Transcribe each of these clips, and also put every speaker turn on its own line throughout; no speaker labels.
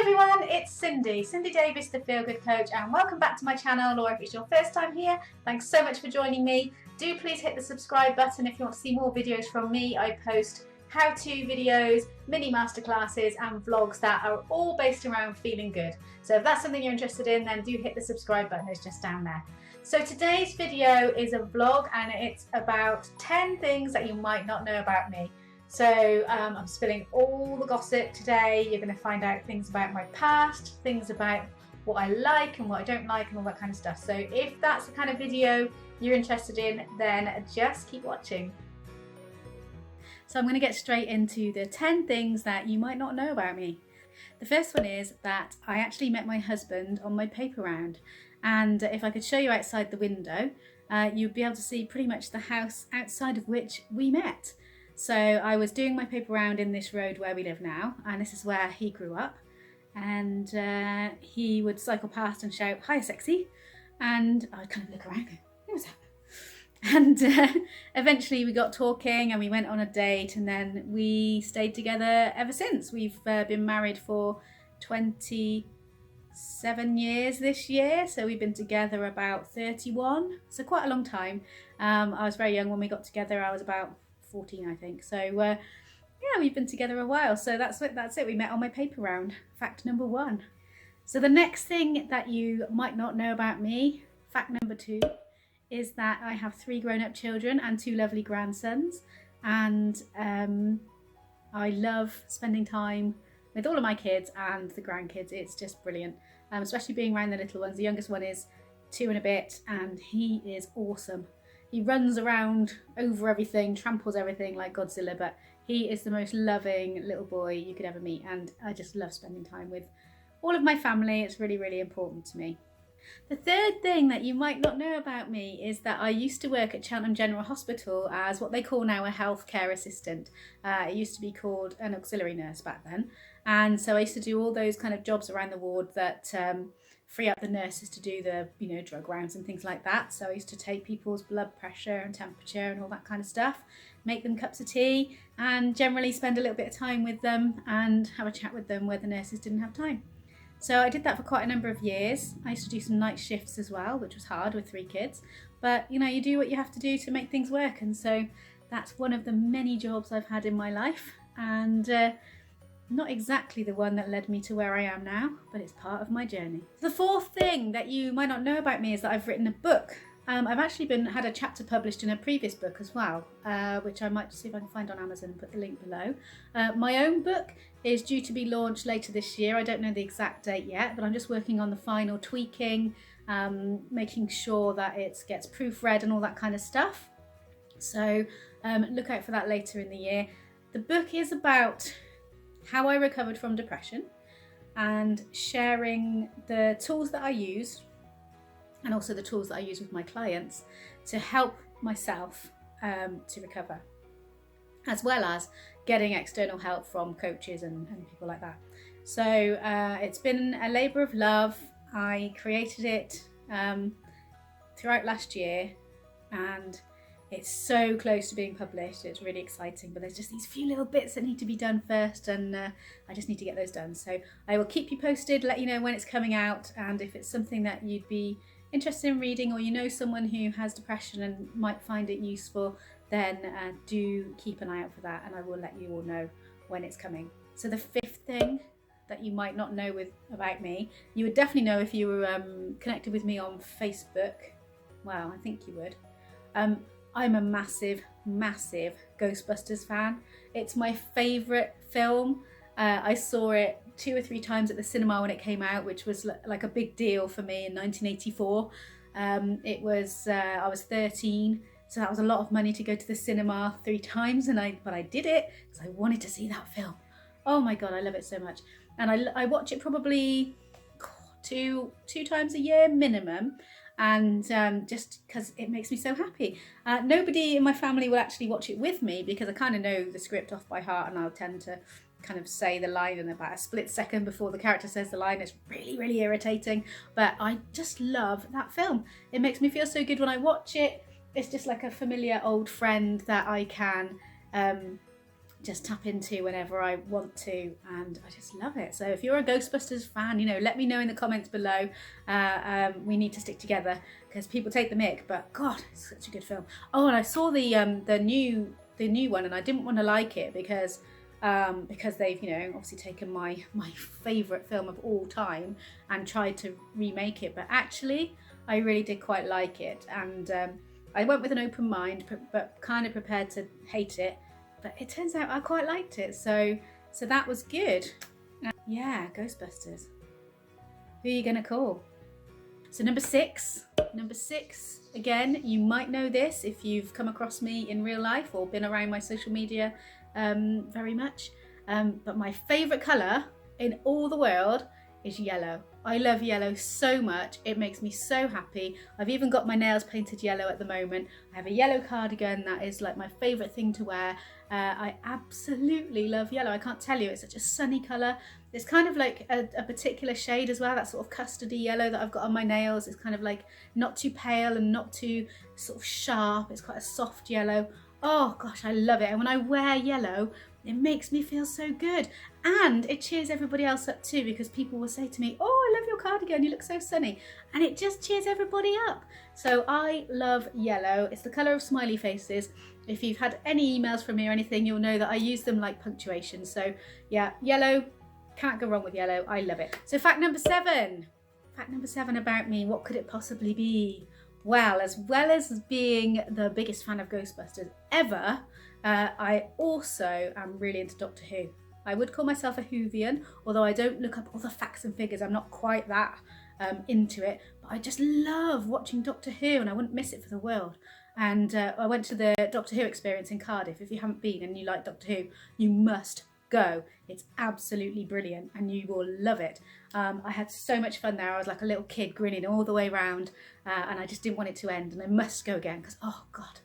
everyone, it's Cindy Davis, the Feel Good Coach, and welcome back to my channel, or if it's your first time here, thanks so much for joining me. Do please hit the subscribe button if you want to see more videos from me. I post how-to videos, mini masterclasses and vlogs that are all based around feeling good. So if that's something you're interested in, then do hit the subscribe button, it's just down there. So today's video is a vlog and it's about 10 things that you might not know about me. So I'm spilling all the gossip today. You're going to find out things about my past, things about what I like and what I don't like and all that kind of stuff. So if that's the kind of video you're interested in, then just keep watching. So I'm going to get straight into the 10 things that you might not know about me. The first one is that I actually met my husband on my paper round. And if I could show you outside the window, you'd be able to see pretty much the house outside of which we met. So I was doing my paper round in this road where we live now, and this is where he grew up. And he would cycle past and shout, "Hi, sexy." And I'd kind of look around and go, "What was that?" And eventually we got talking and we went on a date, and then we stayed together ever since. We've been married for 27 years this year, so we've been together about 31, so quite a long time. I was very young when we got together. I was about 14, I think. So yeah, we've been together a while. So that's it. We met on my paper round. Fact number 1. So the next thing that you might not know about me, fact number 2, is that I have 3 grown-up children and 2 lovely grandsons, and I love spending time with all of my kids and the grandkids. It's just brilliant, especially being around the little ones. The youngest one is 2 and a bit, and he is awesome. He runs around over everything, tramples everything like Godzilla, but he is the most loving little boy you could ever meet, and I just love spending time with all of my family. It's really, really important to me. The third thing that you might not know about me is that I used to work at Cheltenham General Hospital as what they call now a healthcare assistant. It used to be called an auxiliary nurse back then. And so I used to do all those kind of jobs around the ward that free up the nurses to do the, drug rounds and things like that. So I used to take people's blood pressure and temperature and all that kind of stuff, make them cups of tea, and generally spend a little bit of time with them and have a chat with them where the nurses didn't have time. So I did that for quite a number of years. I used to do some night shifts as well, which was hard with 3 kids. But you do what you have to do to make things work. And so that's one of the many jobs I've had in my life. And not exactly the one that led me to where I am now, but it's part of my journey. The fourth thing that you might not know about me is that I've written a book. I've actually had a chapter published in a previous book as well, which I might see if I can find on Amazon and put the link below. My own book is due to be launched later this year. I don't know the exact date yet, but I'm just working on the final tweaking, making sure that it gets proofread and all that kind of stuff. So look out for that later in the year. The book is about how I recovered from depression and sharing the tools that I use, and also the tools that I use with my clients to help myself to recover, as well as getting external help from coaches and people like that. So it's been a labour of love. I created it throughout last year, and it's so close to being published. It's really exciting, but there's just these few little bits that need to be done first, and I just need to get those done. So I will keep you posted, let you know when it's coming out, and if it's something that you'd be interested in reading, or someone who has depression and might find it useful, then do keep an eye out for that, and I will let you all know when it's coming. So the 5th thing that you might not know about me, you would definitely know if you were connected with me on Facebook. Well, I think you would. I'm a massive Ghostbusters fan. It's my favourite film. I saw it 2 or 3 times at the cinema when it came out, which was like a big deal for me in 1984. I was 13, so that was a lot of money to go to the cinema 3 times, but I did it because I wanted to see that film. Oh my God, I love it so much. And I watch it probably two times a year minimum. And just because it makes me so happy. Nobody in my family will actually watch it with me because I kind of know the script off by heart, and I'll tend to kind of say the line in about a split second before the character says the line. It's really, really irritating, but I just love that film. It makes me feel so good when I watch it. It's just like a familiar old friend that I can just tap into whenever I want to, and I just love it. So if you're a Ghostbusters fan, you know, let me know in the comments below. We need to stick together because people take the mick, but God, it's such a good film. Oh, and I saw the new one, and I didn't want to like it because they've, you know, obviously taken my favourite film of all time and tried to remake it, but actually I really did quite like it, and I went with an open mind, but kind of prepared to hate it. But it turns out I quite liked it, so that was good. Yeah, Ghostbusters. Who are you gonna call? So number six, again, you might know this if you've come across me in real life or been around my social media very much. But my favourite colour in all the world is yellow. I love yellow so much, it makes me so happy. I've even got my nails painted yellow at the moment. I have a yellow cardigan that is like my favourite thing to wear. I absolutely love yellow. I can't tell you, it's such a sunny colour. It's kind of like a particular shade as well, that sort of custardy yellow that I've got on my nails. It's kind of like not too pale and not too sort of sharp. It's quite a soft yellow. Oh gosh, I love it. And when I wear yellow, it makes me feel so good. And it cheers everybody else up too, because people will say to me, oh, I love your cardigan, you look so sunny. And it just cheers everybody up. So I love yellow. It's the colour of smiley faces. If you've had any emails from me or anything, you'll know that I use them like punctuation. So yeah, yellow, can't go wrong with yellow. I love it. So fact number 7. Fact number 7 about me, what could it possibly be? Well as being the biggest fan of Ghostbusters ever, I also am really into Doctor Who. I would call myself a Whovian, although I don't look up all the facts and figures. I'm not quite that into it, but I just love watching Doctor Who, and I wouldn't miss it for the world. And I went to the Doctor Who experience in Cardiff. If you haven't been and you like Doctor Who, you must go. It's absolutely brilliant and you will love it. I had so much fun there. I was like a little kid grinning all the way around, and I just didn't want it to end, and I must go again because, oh God,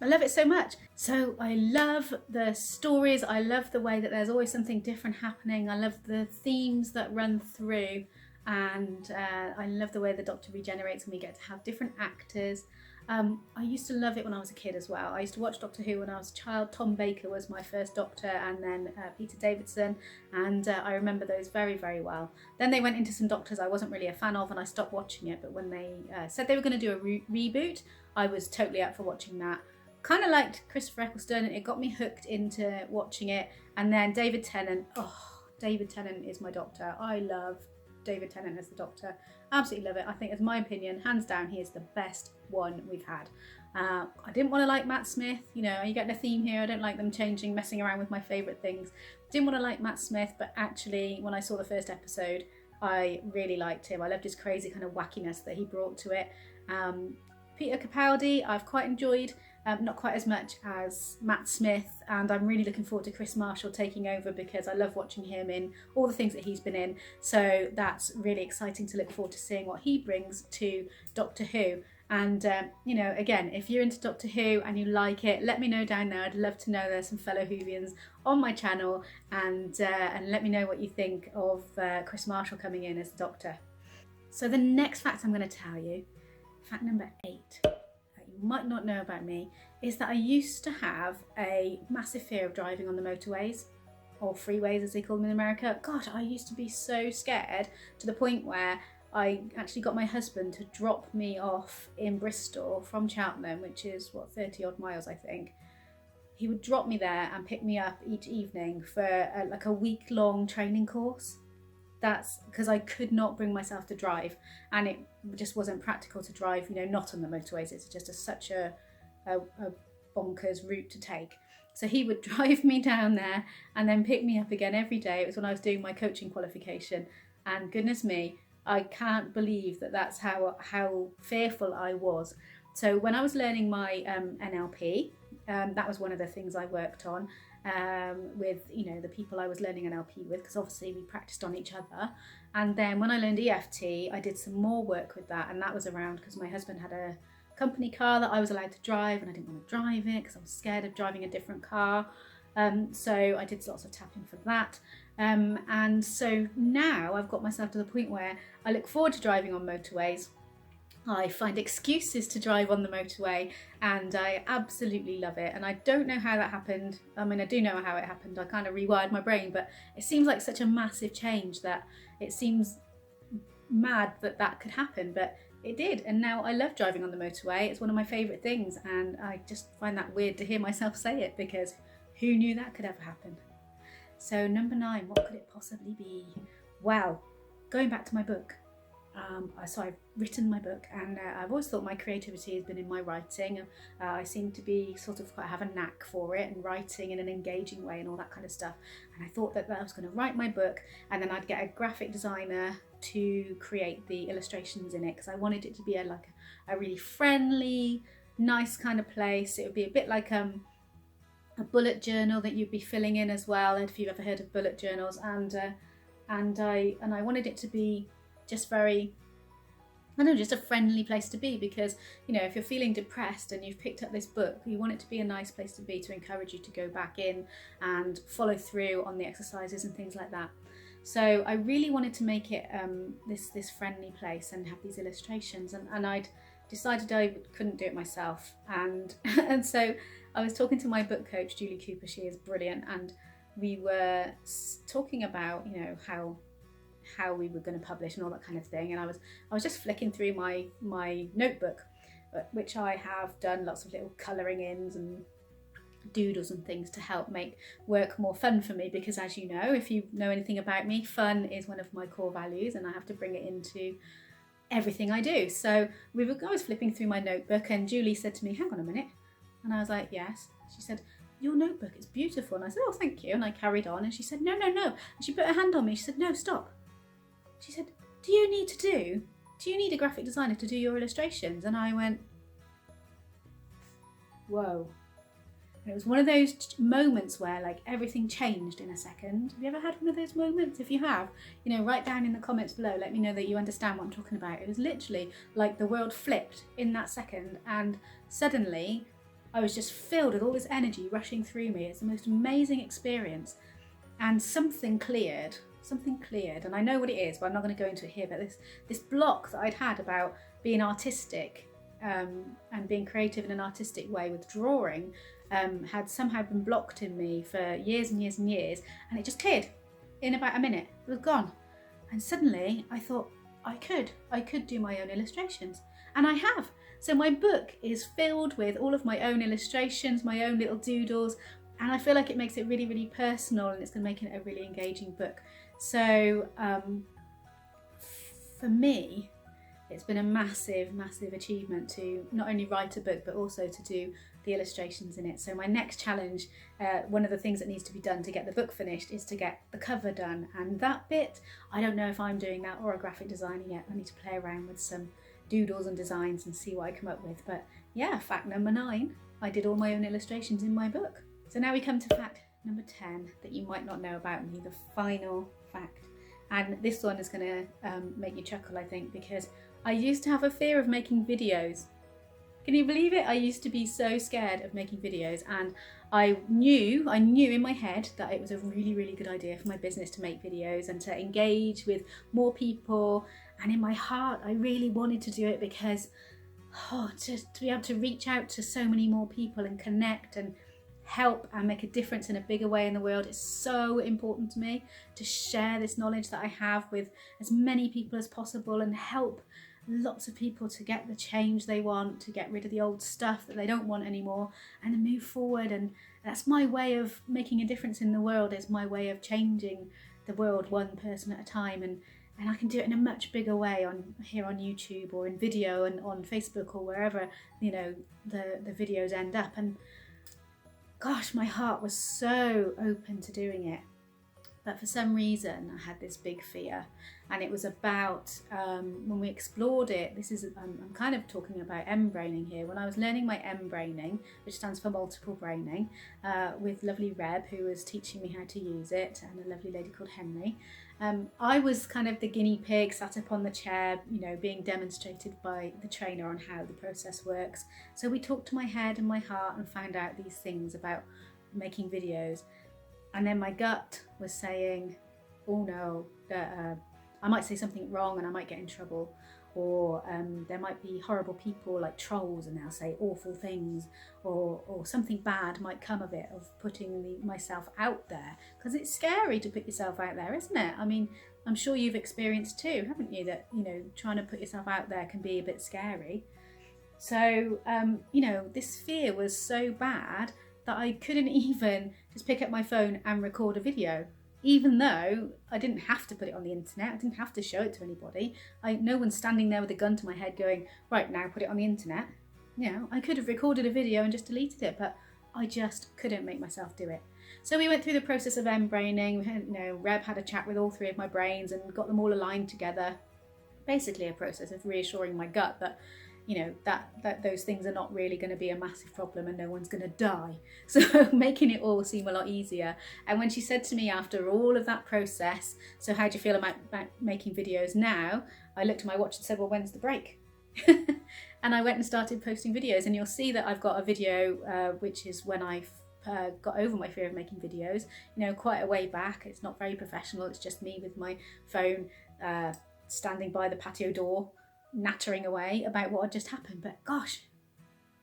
I love it so much. So I love the stories. I love the way that there's always something different happening. I love the themes that run through, and I love the way the Doctor regenerates and we get to have different actors. I used to love it when I was a kid as well. I used to watch Doctor Who when I was a child. Tom Baker was my first Doctor, and then Peter Davison, and I remember those very, very well. Then they went into some Doctors I wasn't really a fan of, and I stopped watching it, but when they said they were going to do a reboot, I was totally up for watching that. Kind of liked Christopher Eccleston, and it got me hooked into watching it. And then David Tennant, oh, David Tennant is my Doctor. I love David Tennant as the Doctor. Absolutely love it. I think, as my opinion, hands down, he is the best one we've had. I didn't want to like Matt Smith. You know, you get the theme here. I don't like them changing, messing around with my favourite things. Didn't want to like Matt Smith, but actually, when I saw the first episode, I really liked him. I loved his crazy kind of wackiness that he brought to it. Peter Capaldi, I've quite enjoyed. Not quite as much as Matt Smith, and I'm really looking forward to Chris Marshall taking over because I love watching him in all the things that he's been in. So that's really exciting to look forward to seeing what he brings to Doctor Who. And you know, again, if you're into Doctor Who and you like it, let me know down there. I'd love to know there's some fellow Whovians on my channel, and let me know what you think of Chris Marshall coming in as the Doctor. So the next fact I'm going to tell you, fact number 8. You might not know about me, is that I used to have a massive fear of driving on the motorways, or freeways as they call them in America. God, I used to be so scared to the point where I actually got my husband to drop me off in Bristol from Cheltenham, which is, what, 30 odd miles I think. He would drop me there and pick me up each evening for like a week-long training course. That's because I could not bring myself to drive, and it just wasn't practical to drive, you know, not on the motorways. It's just such a bonkers route to take. So he would drive me down there and then pick me up again every day. It was when I was doing my coaching qualification, and goodness me, I can't believe that that's how fearful I was. So when I was learning my NLP, that was one of the things I worked on. With, you know, the people I was learning NLP with, because obviously we practiced on each other. And then when I learned EFT, I did some more work with that, and that was around because my husband had a company car that I was allowed to drive, and I didn't want to drive it because I was scared of driving a different car. So I did lots of tapping for that. And so now I've got myself to the point where I look forward to driving on motorways. I find excuses to drive on the motorway, and I absolutely love it. And I don't know how that happened. I mean, I do know how it happened. I kind of rewired my brain, but it seems like such a massive change that it seems mad that that could happen, but it did. And now I love driving on the motorway. It's one of my favourite things, and I just find that weird to hear myself say it, because who knew that could ever happen? So number 9, what could it possibly be? Well, going back to my book. So I've written my book, and I've always thought my creativity has been in my writing. I seem to be sort of have a knack for it, and writing in an engaging way and all that kind of stuff. And I thought that I was going to write my book, and then I'd get a graphic designer to create the illustrations in it, because I wanted it to be a really friendly, nice kind of place. It would be a bit like a bullet journal that you'd be filling in as well, if you've ever heard of bullet journals. And I wanted it to be just very, I don't know, just a friendly place to be, because, you know, if you're feeling depressed and you've picked up this book, you want it to be a nice place to be, to encourage you to go back in and follow through on the exercises and things like that. So I really wanted to make it this friendly place and have these illustrations, and I'd decided I couldn't do it myself, and and so I was talking to my book coach, Julie Cooper. She is brilliant, and we were talking about, you know, how we were going to publish and all that kind of thing. And I was just flicking through my notebook, which I have done lots of little colouring ins and doodles and things to help make work more fun for me, because, as you know, if you know anything about me, fun is one of my core values, and I have to bring it into everything I do. So I was flipping through my notebook, and Julie said to me, "Hang on a minute," and I was like, "Yes." She said, "Your notebook is beautiful." And I said, "Oh, thank you." And I carried on, and she said, "No, no, no." And she put her hand on me. She said, "No, stop." She said, do you need a graphic designer to do your illustrations?" And I went, whoa. And it was one of those moments where, like, everything changed in a second. Have you ever had one of those moments? If you have, you know, write down in the comments below, let me know that you understand what I'm talking about. It was literally like the world flipped in that second, and suddenly I was just filled with all this energy rushing through me. It's the most amazing experience, and something cleared, and I know what it is, but I'm not going to go into it here. But this block that I'd had about being artistic and being creative in an artistic way with drawing had somehow been blocked in me for years and years and years, and it just cleared in about a minute. It was gone, and suddenly I thought I could do my own illustrations, and I have. So my book is filled with all of my own illustrations, my own little doodles, and I feel like it makes it really, really personal, and it's going to make it a really engaging book. So for me, it's been a massive, massive achievement to not only write a book, but also to do the illustrations in it. So my next challenge, one of the things that needs to be done to get the book finished, is to get the cover done. And that bit, I don't know if I'm doing that or a graphic designer yet. I need to play around with some doodles and designs and see what I come up with. But yeah, fact number 9, I did all my own illustrations in my book. So now we come to fact number 10 that you might not know about me, the final fact. And this one is going to make you chuckle, I think, because I used to have a fear of making videos. Can you believe it? I used to be so scared of making videos, and I knew in my head that it was a really, really good idea for my business to make videos and to engage with more people. And in my heart, I really wanted to do it because to be able to reach out to so many more people and connect and help and make a difference in a bigger way in the world is so important to me, to share this knowledge that I have with as many people as possible and help lots of people to get the change they want, to get rid of the old stuff that they don't want anymore, and to move forward. And that's my way of making a difference in the world, is my way of changing the world one person at a time. And I can do it in a much bigger way here on YouTube or in video and on Facebook or wherever, you know, the videos end up. And gosh, my heart was so open to doing it. But for some reason, I had this big fear, and it was about when we explored it. I'm kind of talking about M-braining here. When I was learning my M-braining, which stands for multiple braining, with lovely Reb, who was teaching me how to use it, and a lovely lady called Henry, I was kind of the guinea pig, sat up on the chair, you know, being demonstrated by the trainer on how the process works. So we talked to my head and my heart and found out these things about making videos. And then my gut was saying, oh no, I might say something wrong and I might get in trouble. or there might be horrible people like trolls and they'll say awful things, or something bad might come of it, of putting myself out there, because it's scary to put yourself out there, isn't it? I mean, I'm sure you've experienced too, haven't you, that, you know, trying to put yourself out there can be a bit scary. So, you know, this fear was so bad that I couldn't even just pick up my phone and record a video, even though I didn't have to put it on the internet. I didn't have to show it to anybody. No one's standing there with a gun to my head going, right, now put it on the internet. You know, I could have recorded a video and just deleted it, but I just couldn't make myself do it. So we went through the process of embraining. We had, you know, Reb had a chat with all three of my brains and got them all aligned together. Basically a process of reassuring my gut that, you know, that those things are not really going to be a massive problem and no one's going to die. So making it all seem a lot easier. And when she said to me after all of that process, so how do you feel about making videos now? I looked at my watch and said, well, when's the break? And I went and started posting videos, and you'll see that I've got a video which is when I've got over my fear of making videos, you know, quite a way back. It's not very professional. It's just me with my phone standing by the patio door, nattering away about what had just happened. But gosh,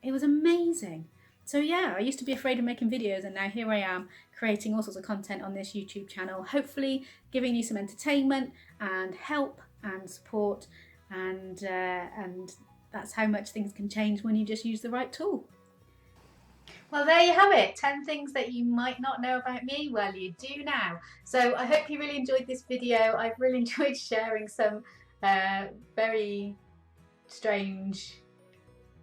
it was amazing. So yeah, I used to be afraid of making videos, and now here I am creating all sorts of content on this YouTube channel, hopefully giving you some entertainment and help and support, and that's how much things can change when you just use the right tool. Well, there you have it, 10 things that you might not know about me. Well, you do now. So I hope you really enjoyed this video. I've really enjoyed sharing some very strange,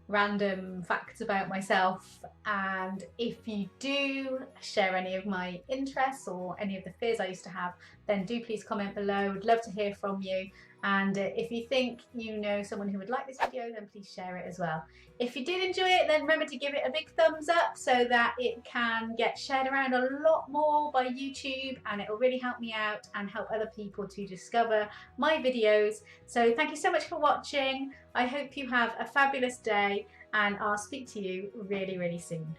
random facts about myself. And if you do share any of my interests or any of the fears I used to have, then do please comment below. I'd love to hear from you. And if you think you know someone who would like this video, then please share it as well. If you did enjoy it, then remember to give it a big thumbs up so that it can get shared around a lot more by YouTube, and it will really help me out and help other people to discover my videos. So thank you so much for watching. I hope you have a fabulous day, and I'll speak to you really, really soon.